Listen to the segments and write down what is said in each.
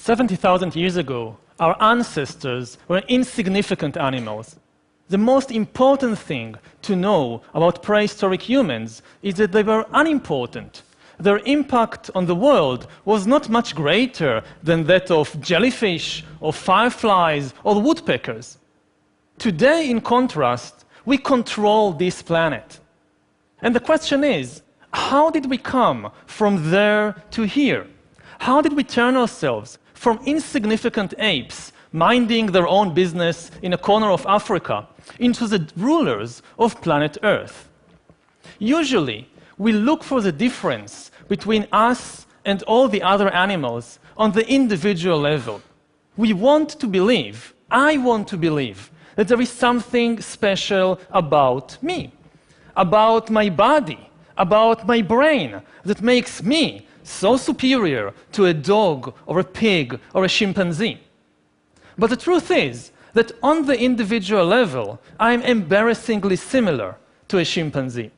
70,000 years ago, our ancestors were insignificant animals. The most important thing to know about prehistoric humans is that they were unimportant. Their impact on the world was not much greater than that of jellyfish, or fireflies, or woodpeckers. Today, in contrast, we control this planet. And the question is, how did we come from there to here? How did we turn ourselves from insignificant apes minding their own business in a corner of Africa into the rulers of planet Earth? Usually, we look for the difference between us and all the other animals on the individual level. We want to believe, I want to believe, that there is something special about me, about my body, about my brain, that makes me so superior to a dog or a pig or a chimpanzee. But the truth is that on the individual level, I'm embarrassingly similar to a chimpanzee.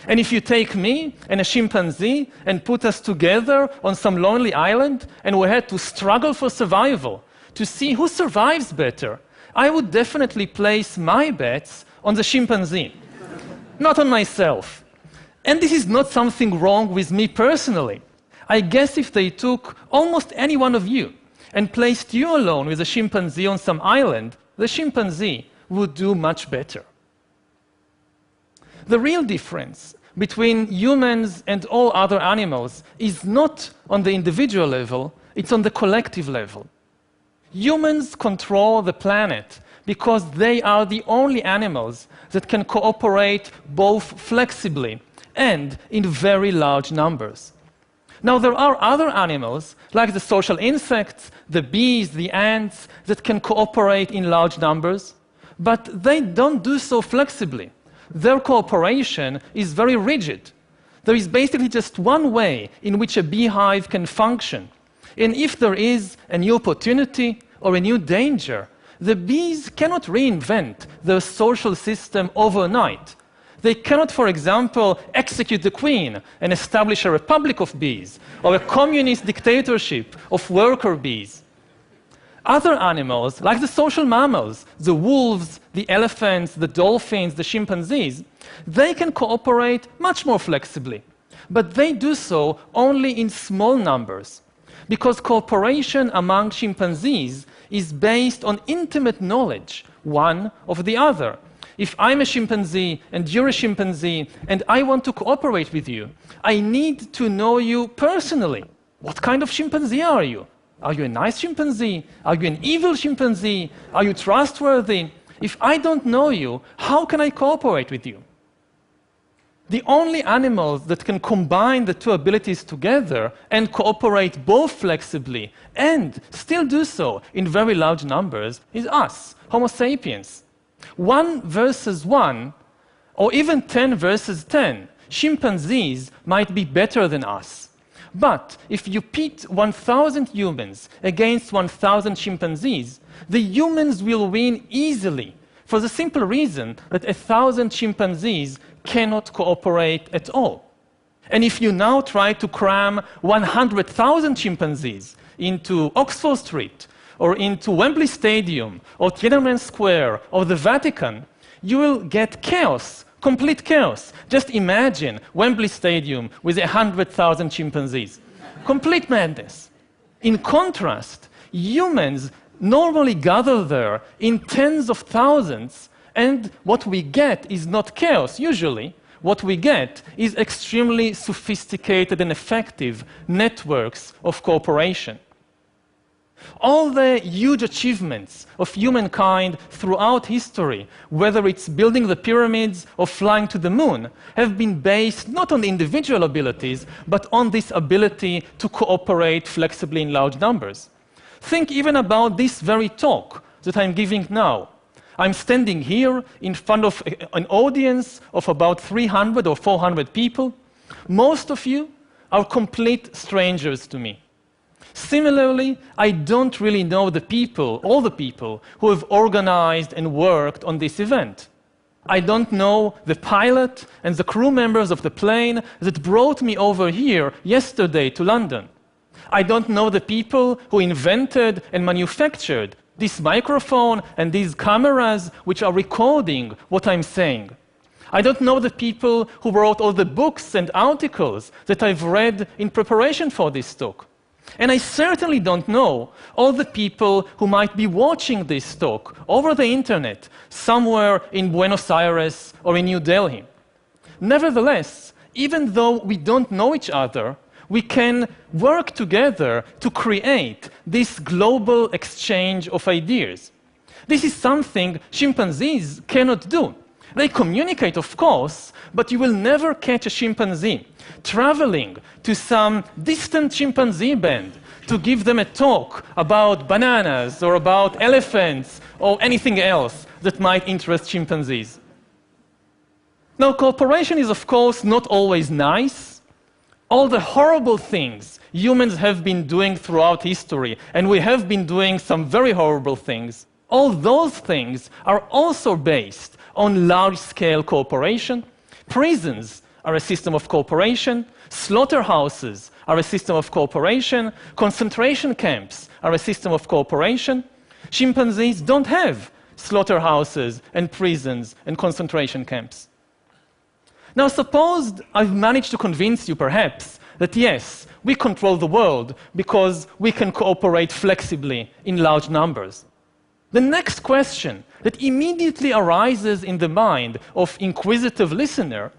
And if you take me and a chimpanzee and put us together on some lonely island and we had to struggle for survival to see who survives better, I would definitely place my bets on the chimpanzee, not on myself. And this is not something wrong with me personally. I guess if they took almost any one of you and placed you alone with a chimpanzee on some island, the chimpanzee would do much better. The real difference between humans and all other animals is not on the individual level, it's on the collective level. Humans control the planet because they are the only animals that can cooperate both flexibly and in very large numbers. Now, there are other animals, like the social insects, the bees, the ants, that can cooperate in large numbers, but they don't do so flexibly. Their cooperation is very rigid. There is basically just one way in which a beehive can function. And if there is a new opportunity or a new danger, the bees cannot reinvent their social system overnight. They cannot, for example, execute the queen and establish a republic of bees or a communist dictatorship of worker bees. Other animals, like the social mammals, the wolves, the elephants, the dolphins, the chimpanzees, they can cooperate much more flexibly. But they do so only in small numbers, because cooperation among chimpanzees is based on intimate knowledge, one of the other. If I'm a chimpanzee and you're a chimpanzee and I want to cooperate with you, I need to know you personally. What kind of chimpanzee are you? Are you a nice chimpanzee? Are you an evil chimpanzee? Are you trustworthy? If I don't know you, how can I cooperate with you? The only animals that can combine the two abilities together and cooperate both flexibly and still do so in very large numbers is us, Homo sapiens. 1 versus 1, or even 10 versus 10, chimpanzees might be better than us. But if you pit 1,000 humans against 1,000 chimpanzees, the humans will win easily, for the simple reason that 1,000 chimpanzees cannot cooperate at all. And if you now try to cram 100,000 chimpanzees into Oxford Street, or into Wembley Stadium, or Tiananmen Square, or the Vatican, you will get chaos, complete chaos. Just imagine Wembley Stadium with 100,000 chimpanzees. Complete madness. In contrast, humans normally gather there in tens of thousands, and what we get is not chaos, usually. What we get is extremely sophisticated and effective networks of cooperation. All the huge achievements of humankind throughout history, whether it's building the pyramids or flying to the moon, have been based not on individual abilities, but on this ability to cooperate flexibly in large numbers. Think even about this very talk that I'm giving now. I'm standing here in front of an audience of about 300 or 400 people. Most of you are complete strangers to me. Similarly, I don't really know the people, all the people, who have organized and worked on this event. I don't know the pilot and the crew members of the plane that brought me over here yesterday to London. I don't know the people who invented and manufactured this microphone and these cameras which are recording what I'm saying. I don't know the people who wrote all the books and articles that I've read in preparation for this talk. And I certainly don't know all the people who might be watching this talk over the internet somewhere in Buenos Aires or in New Delhi. Nevertheless, even though we don't know each other, we can work together to create this global exchange of ideas. This is something chimpanzees cannot do. They communicate, of course, but you will never catch a chimpanzee traveling to some distant chimpanzee band to give them a talk about bananas or about elephants or anything else that might interest chimpanzees. Now, cooperation is, of course, not always nice. All the horrible things humans have been doing throughout history, and we have been doing some very horrible things, all those things are also based on large-scale cooperation. Prisons are a system of cooperation. Slaughterhouses are a system of cooperation. Concentration camps are a system of cooperation. Chimpanzees don't have slaughterhouses and prisons and concentration camps. Now, suppose I've managed to convince you, perhaps, that yes, we control the world because we can cooperate flexibly in large numbers. The next question that immediately arises in the mind of inquisitive listener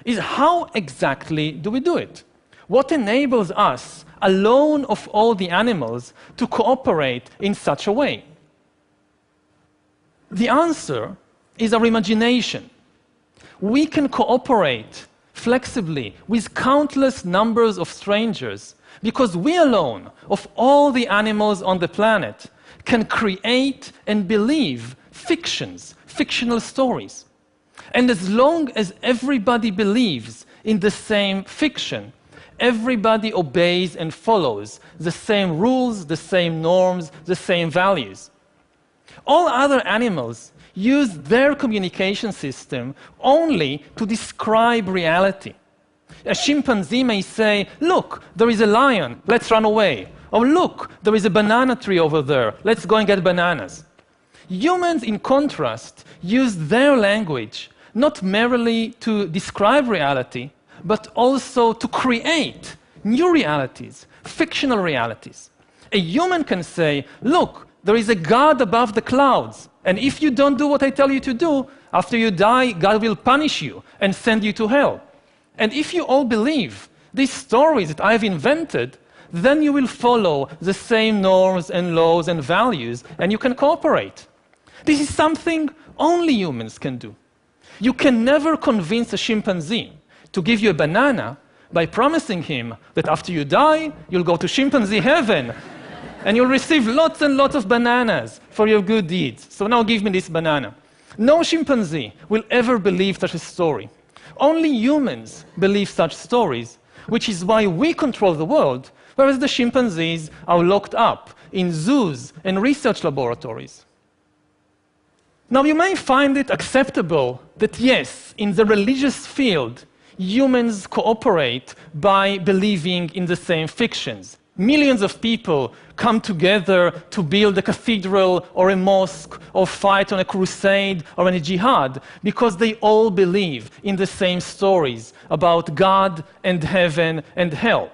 is how exactly do we do it? What enables us, alone of all the animals, to cooperate in such a way? The answer is our imagination. We can cooperate flexibly with countless numbers of strangers because we alone, of all the animals on the planet, can create and believe fictions, fictional stories. And as long as everybody believes in the same fiction, everybody obeys and follows the same rules, the same norms, the same values. All other animals use their communication system only to describe reality. A chimpanzee may say, look, there is a lion, let's run away. Or look, there is a banana tree over there, let's go and get bananas. Humans, in contrast, use their language not merely to describe reality, but also to create new realities, fictional realities. A human can say, look, there is a God above the clouds, and if you don't do what I tell you to do, after you die, God will punish you and send you to hell. And if you all believe these stories that I've invented, then you will follow the same norms and laws and values, and you can cooperate. This is something only humans can do. You can never convince a chimpanzee to give you a banana by promising him that after you die, you'll go to chimpanzee heaven and you'll receive lots and lots of bananas for your good deeds. So now give me this banana. No chimpanzee will ever believe such a story. Only humans believe such stories, which is why we control the world, whereas the chimpanzees are locked up in zoos and research laboratories. Now, you may find it acceptable that, yes, in the religious field, humans cooperate by believing in the same fictions. Millions of people come together to build a cathedral or a mosque or fight on a crusade or in a jihad because they all believe in the same stories about God and heaven and hell.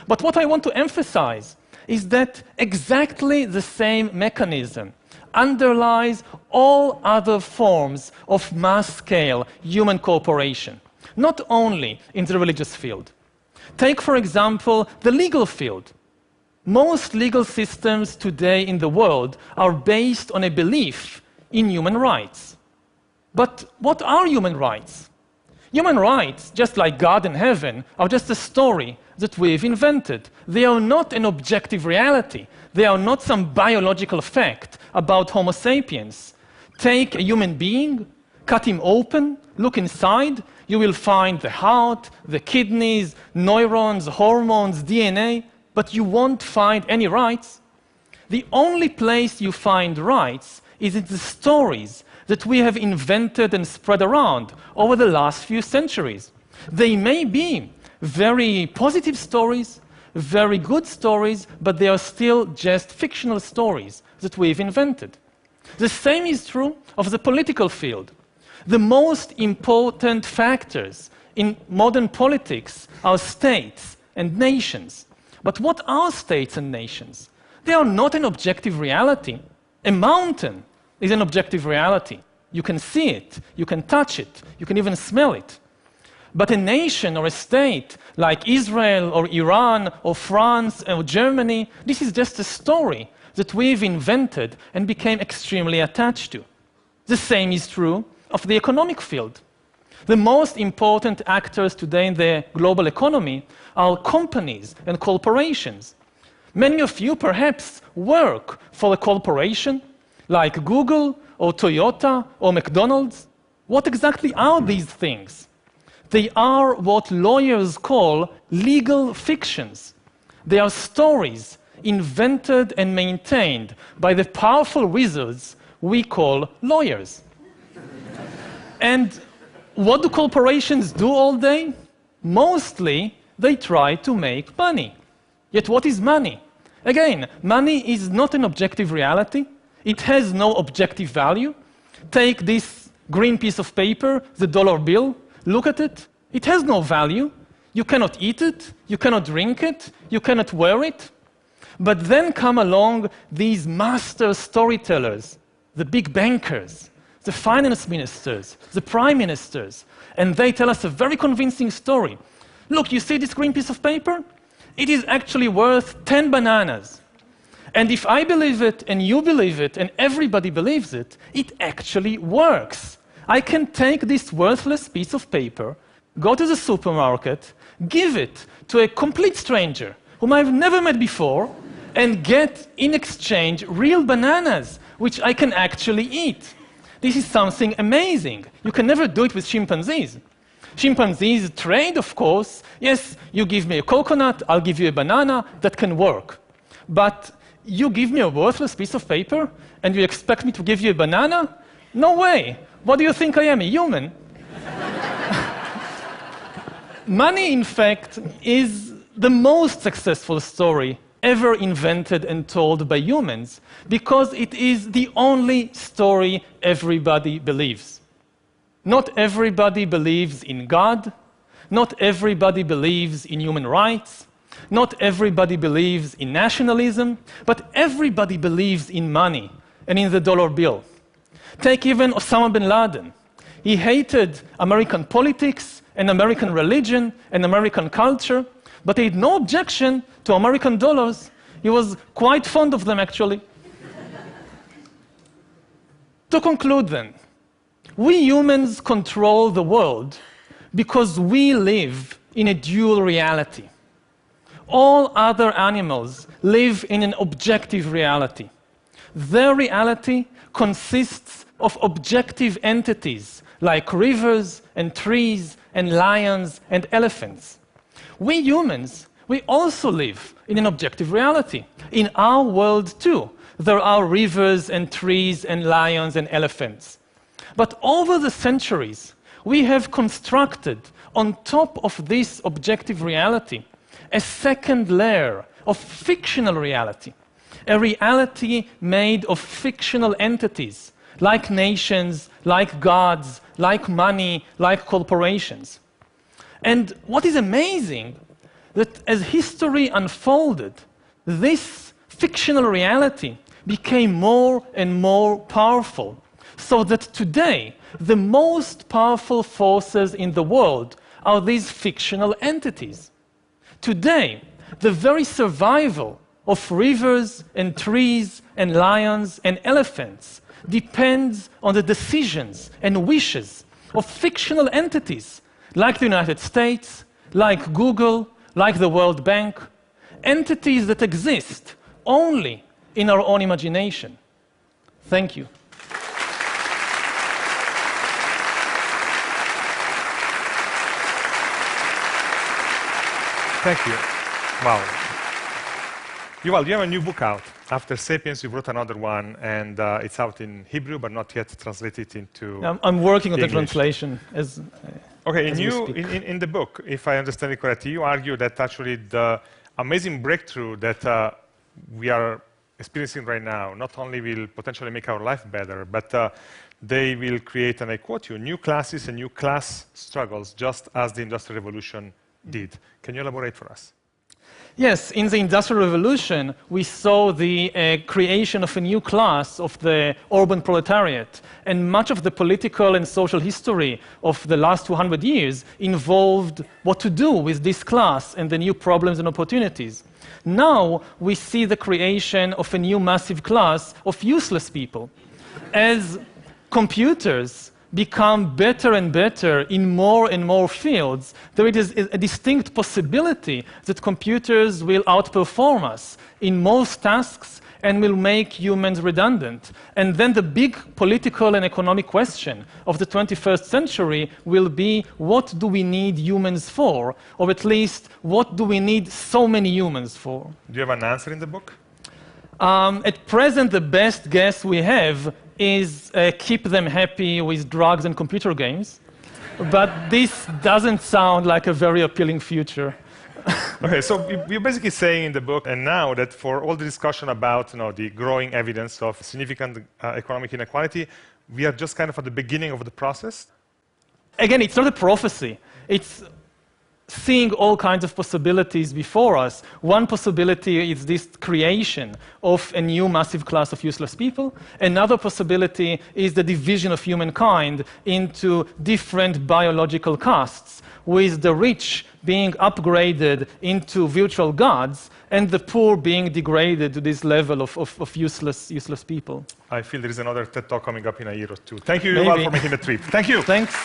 But what I want to emphasize is that exactly the same mechanism underlies all other forms of mass-scale human cooperation, not only in the religious field. Take, for example, the legal field. Most legal systems today in the world are based on a belief in human rights. But what are human rights? Human rights, just like God and heaven, are just a story that we've invented. They are not an objective reality. They are not some biological fact about Homo sapiens. Take a human being, cut him open, look inside, you will find the heart, the kidneys, neurons, hormones, DNA, but you won't find any rights. The only place you find rights is in the stories that we have invented and spread around over the last few centuries. They may be very positive stories, very good stories, but they are still just fictional stories that we've invented. The same is true of the political field. The most important factors in modern politics are states and nations. But what are states and nations? They are not an objective reality. A mountain is an objective reality. You can see it, you can touch it, you can even smell it. But a nation or a state like Israel or Iran or France or Germany, this is just a story that we've invented and became extremely attached to. The same is true of the economic field. The most important actors today in the global economy are companies and corporations. Many of you perhaps work for a corporation like Google or Toyota or McDonald's. What exactly are these things? They are what lawyers call legal fictions. They are stories invented and maintained by the powerful wizards we call lawyers. And what do corporations do all day? Mostly, they try to make money. Yet what is money? Again, money is not an objective reality. It has no objective value. Take this green piece of paper, the dollar bill, look at it. It has no value. You cannot eat it, you cannot drink it, you cannot wear it. But then come along these master storytellers, the big bankers, the finance ministers, the prime ministers, and they tell us a very convincing story. Look, you see this green piece of paper? It is actually worth 10 bananas. And if I believe it, and you believe it, and everybody believes it, it actually works. I can take this worthless piece of paper, go to the supermarket, give it to a complete stranger whom I've never met before, and get in exchange real bananas, which I can actually eat. This is something amazing. You can never do it with chimpanzees. Chimpanzees trade, of course. Yes, you give me a coconut, I'll give you a banana. That can work. But you give me a worthless piece of paper, and you expect me to give you a banana? No way. What do you think I am, a human? Money, in fact, is the most successful story ever invented and told by humans, because it is the only story everybody believes. Not everybody believes in God. Not everybody believes in human rights. Not everybody believes in nationalism. But everybody believes in money and in the dollar bill. Take even Osama bin Laden. He hated American politics and American religion and American culture, but he had no objection to American dollars. He was quite fond of them, actually. To conclude, then, we humans control the world because we live in a dual reality. All other animals live in an objective reality. Their reality consists of objective entities like rivers and trees and lions and elephants. We humans, we also live in an objective reality. In our world, too, there are rivers and trees and lions and elephants. But over the centuries, we have constructed, on top of this objective reality, a second layer of fictional reality, a reality made of fictional entities, like nations, like gods, like money, like corporations. And what is amazing, that as history unfolded, this fictional reality became more and more powerful, so that today, the most powerful forces in the world are these fictional entities. Today, the very survival of rivers and trees and lions and elephants depends on the decisions and wishes of fictional entities like the United States, like Google, like the World Bank, entities that exist only in our own imagination. Thank you. Thank you. Wow. Yuval, you have a new book out. After Sapiens, you wrote another one, and it's out in Hebrew, but not yet translated into I'm working on the English. translation. Okay, in the book, if I understand it correctly, you argue that actually the amazing breakthrough that we are experiencing right now not only will potentially make our life better, but they will create, and I quote you, new classes and new class struggles, just as the Industrial Revolution did. Can you elaborate for us? Yes, in the Industrial Revolution, we saw the creation of a new class of the urban proletariat. And much of the political and social history of the last 200 years involved what to do with this class and the new problems and opportunities. Now, we see the creation of a new massive class of useless people. As computers become better and better in more and more fields, there is a distinct possibility that computers will outperform us in most tasks and will make humans redundant. And then the big political and economic question of the 21st century will be, what do we need humans for? Or at least, what do we need so many humans for? Do you have an answer in the book? At present, the best guess we have is keep them happy with drugs and computer games. But this doesn't sound like a very appealing future. Okay, so you're basically saying in the book, and now that for all the discussion about the growing evidence of significant economic inequality, we are just kind of at the beginning of the process? Again, it's not a prophecy. It's seeing all kinds of possibilities before us. One possibility is this creation of a new massive class of useless people. Another possibility is the division of humankind into different biological castes, with the rich being upgraded into virtual gods and the poor being degraded to this level of useless people. I feel there is another TED Talk coming up in a year or two. Thank you, Yuval, for making the trip. Thank you. Thanks.